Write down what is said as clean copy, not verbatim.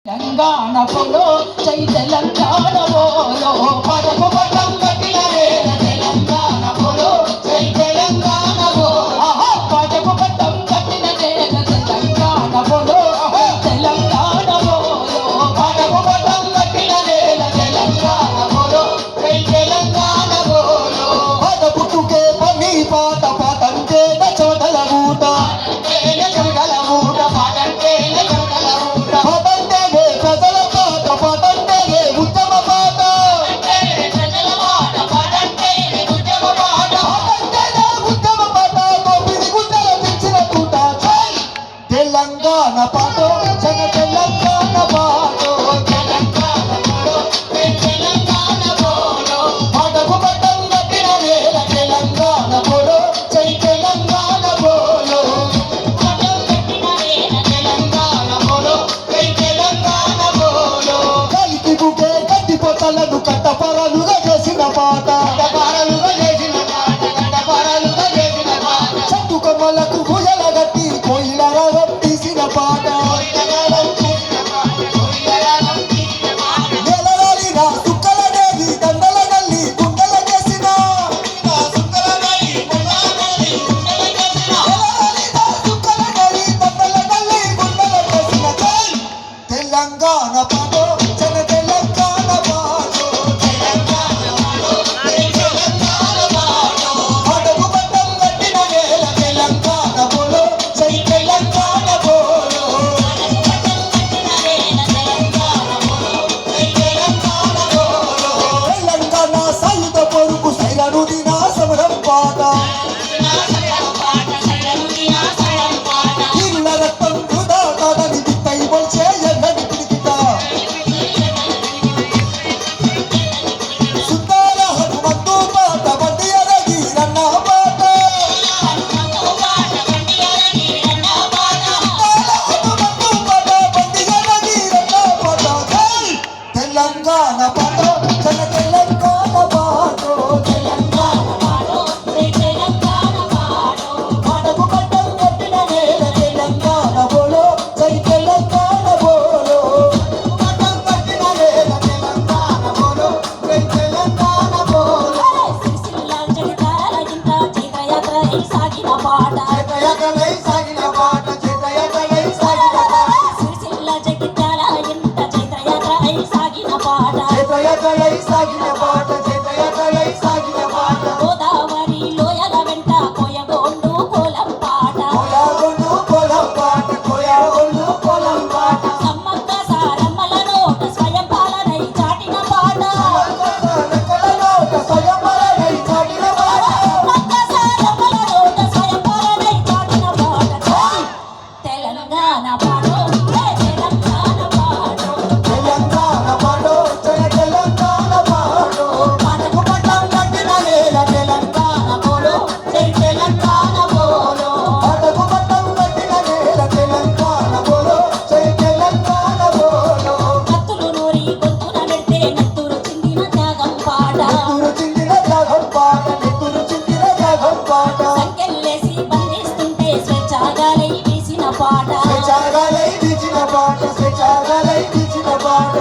Telangana polo జై Telangana polo పదపు పట్టం కట్టిన వేళ తెలంగాణ పోలో జై తెలంగాణ పోలో పదపు పట్టం కట్టిన వేళ తెలంగాణ పోలో తెలంగాణ పోలో పదపు పట్టం కట్టిన వేళ తెలంగాణ పోలో జై తెలంగాణ పోలో పదపుట్టుకే పని పాట పాటంటే చోటల ఊట చోటల ఊట పాటంటే తెలంగాణ పాటో జన తెలంగాణ పాటో తెలంగాణ పాటో తెలంగాణ పోలో పాటకు పట్టం కట్టిన వేళ తెలంగాణ పోలో జై తెలంగాణ పోలో పట్టం కట్టిన వేళ తెలంగాణ పోలో జై తెలంగాణ పోలో కలికి బుకే గడ్డి పొట్టలను కట్టపరలుగా చేసిన పాట కట్టపరలుగా చేసిన పాట కట్టపరలుగా చేసిన పాట చెట్టు కొమ్మలకు భుజల గట్టి కోయిల రాగం తీసిన పాట నెలరాలిన సుక్కల దేవి దండల గల్లి గుండెల చేసిన నెలరాలిన సుక్కల దేవి దండల గల్లి గుండెల చేసిన తెలంగాణ పాటో జన తెలంగాణ పాటో తెలంగాణ పాటో తెలంగాణ పాటో పాటకు పట్టం కట్టిన వేళ తెలంగాణ పోలో జై తెలంగాణ పోలో తెలంగాణ సాయుధ పొరుగు సైరను దిన సమరం పాట ఇళ్ళ రక్తం వృధా కాదని బిత్తై మొల్చే ఎన్నడి పిడికిట సుందర హనుమంతు పాట బండి అరగి రన్న పాట హనుమంతు పాట బండి అరగి రన్న పాట తెలంగాణ పాటో జన తెలంగాణ పాటో తెలంగాణ పాటో తెలంగాణ పాటో పాటకు పట్టం కట్టిన వేళ తెలంగాణ పోలో జై తెలంగాణ పోలో పట్టం కట్టిన వేళ తెలంగాణ పోలో జై తెలంగాణ పోలో సాగిన పాట చైత్రయాత్రలై సాగిన పాట చైత్రయాత్రలై సాగిన పాట సిరిసిల్ల జగిత్యాల ఇంత చైత్రయాత్రలై సాగిన పాట చైత్రయాత్రలై సాగిన పాట చైత్రయాత్రలై సాగిన పాట గోదావరి లోయల వెంట కోయగొండు కోలం పాట కోయగొండు కోలం పాట కోయగొండు కోలం పాట సమ్మక్క సారమ్మల నోట స్వయం పాలనై చాటిన పాట సమ్మక్క నోట స్వయం పాలనై చాటిన పాట సమ్మక్క సారమ్మల నోట స్వయం పాలనై చాటిన పాట తెలంగాణ పాటో తెలంగాణ పాటో తెలంగాణ పాటో జయ తెలంగాణ పాటో పాటకు పట్టం కట్టిన వేళ తెలంగాణ పోలో జై తెలంగాణ పోలో పాటకు పట్టం కట్టిన వేళ తెలంగాణ పోలో జై తెలంగాణ పోలో కత్తులు నూరి గొంతున పెడితే నెత్తురు చిందిన త్యాగం పాట నెత్తురు చిందిన త్యాగం పాట నెత్తురు చిందిన త్యాగం పాట సంకెళ్ళేసి బంధిస్తుంటే స్వేచ్ఛాగాలై వీసిన పాట స్వేచ్ఛాగాలై వీచిన పాట స్వేచ్ఛాగాలై వీచిన పాట